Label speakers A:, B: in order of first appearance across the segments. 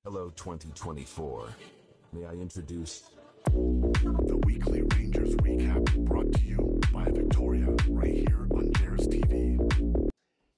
A: Hello 2024. May I introduce
B: The weekly Rangers recap brought to you by Victoria right here on Dares TV.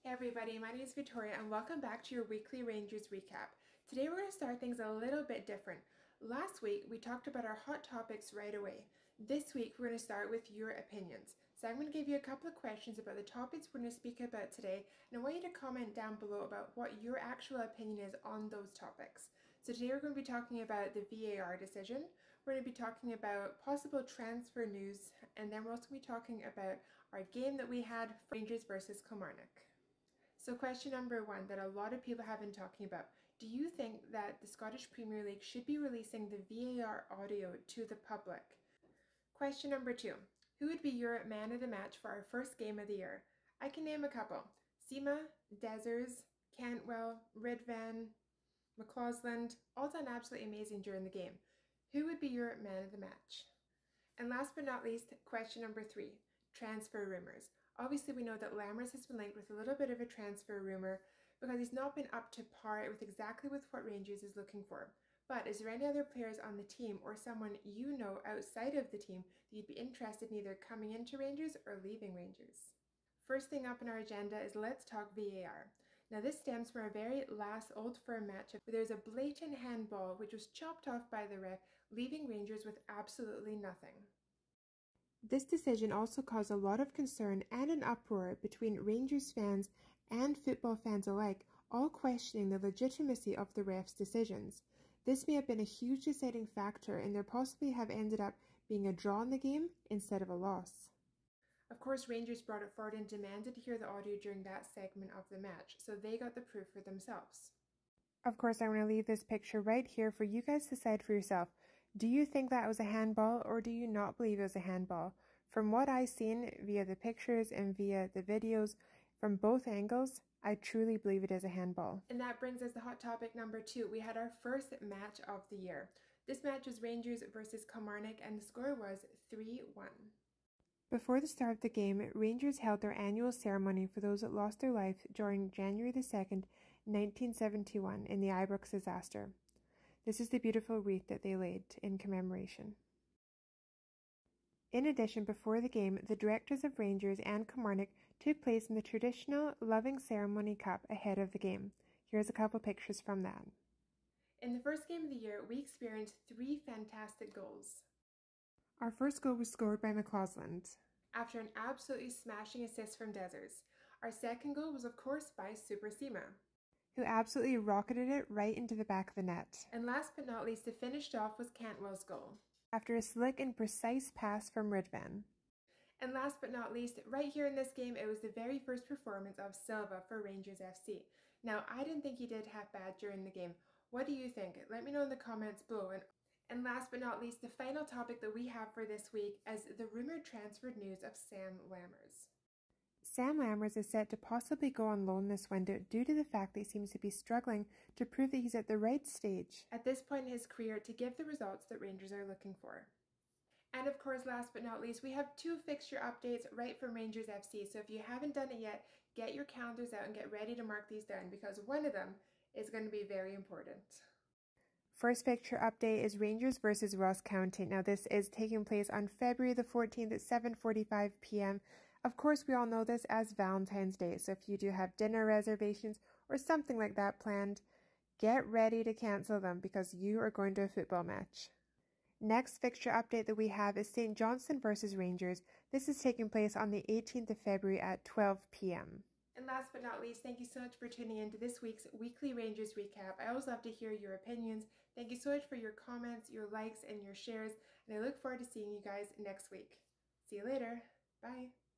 C: Hey everybody, my name is Victoria and welcome back to your weekly Rangers recap. Today we're going to start things a little bit different. Last week we talked about our hot topics right away. This week we're going to start with your opinions. So I'm going to give you a couple of questions about the topics we're going to speak about today, and I want you to comment down below about what your actual opinion is on those topics. So today we're going to be talking about the VAR decision, we're going to be talking about possible transfer news, and then we're also going to be talking about our game that we had, Rangers versus Kilmarnock. So question number one that a lot of people have been talking about. Do you think that the Scottish Premier League should be releasing the VAR audio to the public? Question number two. Who would be your man of the match for our first game of the year? I can name a couple. Sima, Dessers, Cantwell, Ridvan, McCausland, all done absolutely amazing during the game. Who would be your man of the match? And last but not least, question number three. Transfer rumours. Obviously, we know that Lammers has been linked with a little bit of a transfer rumour because he's not been up to par with exactly with what Rangers is looking for. But is there any other players on the team or someone you know outside of the team that you'd be interested in either coming into Rangers or leaving Rangers? First thing up on our agenda is let's talk VAR. Now this stems from our very last Old Firm matchup where there's a blatant handball which was chopped off by the ref, leaving Rangers with absolutely nothing. This decision also caused a lot of concern and an uproar between Rangers fans and football fans alike, all questioning the legitimacy of the ref's decisions. This may have been a huge deciding factor and there possibly have ended up being a draw in the game instead of a loss. Of course, Rangers brought it forward and demanded to hear the audio during that segment of the match, so they got the proof for themselves. Of course, I'm going to leave this picture right here for you guys to decide for yourself. Do you think that was a handball or do you not believe it was a handball? From what I've seen via the pictures and via the videos from both angles, I truly believe it is a handball. And that brings us to hot topic number two. We had our first match of the year. This match was Rangers versus Kilmarnock and the score was 3-1. Before the start of the game, Rangers held their annual ceremony for those that lost their life during January the 2nd, 1971 in the Ibrox disaster. This is the beautiful wreath that they laid in commemoration. In addition, before the game, the directors of Rangers and Kilmarnock took place in the traditional Loving Ceremony Cup ahead of the game. Here's a couple pictures from that. In the first game of the year, we experienced three fantastic goals. Our first goal was scored by McCausland after an absolutely smashing assist from Dessers. Our second goal was of course by Super Sima, who absolutely rocketed it right into the back of the net. And last but not least, the finished off was Cantwell's goal after a slick and precise pass from Ridvan. And last but not least, right here in this game, it was the very first performance of Silva for Rangers FC. Now, I didn't think he did half bad during the game. What do you think? Let me know in the comments below. And last but not least, the final topic that we have for this week is the rumoured transfer news of Sam Lammers. Sam Lammers is set to possibly go on loan this window due to the fact that he seems to be struggling to prove that he's at the right stage at this point in his career to give the results that Rangers are looking for. And of course, last but not least, we have two fixture updates right from Rangers FC. So if you haven't done it yet, get your calendars out and get ready to mark these down because one of them is going to be very important. First fixture update is Rangers versus Ross County. Now this is taking place on February the 14th at 7:45 p.m. Of course, we all know this as Valentine's Day, so if you do have dinner reservations or something like that planned, get ready to cancel them because you are going to a football match. Next fixture update that we have is St. Johnstone versus Rangers. This is taking place on the 18th of February at 12 p.m. And last but not least, thank you so much for tuning in to this week's weekly Rangers recap. I always love to hear your opinions. Thank you so much for your comments, your likes, and your shares, and I look forward to seeing you guys next week. See you later. Bye.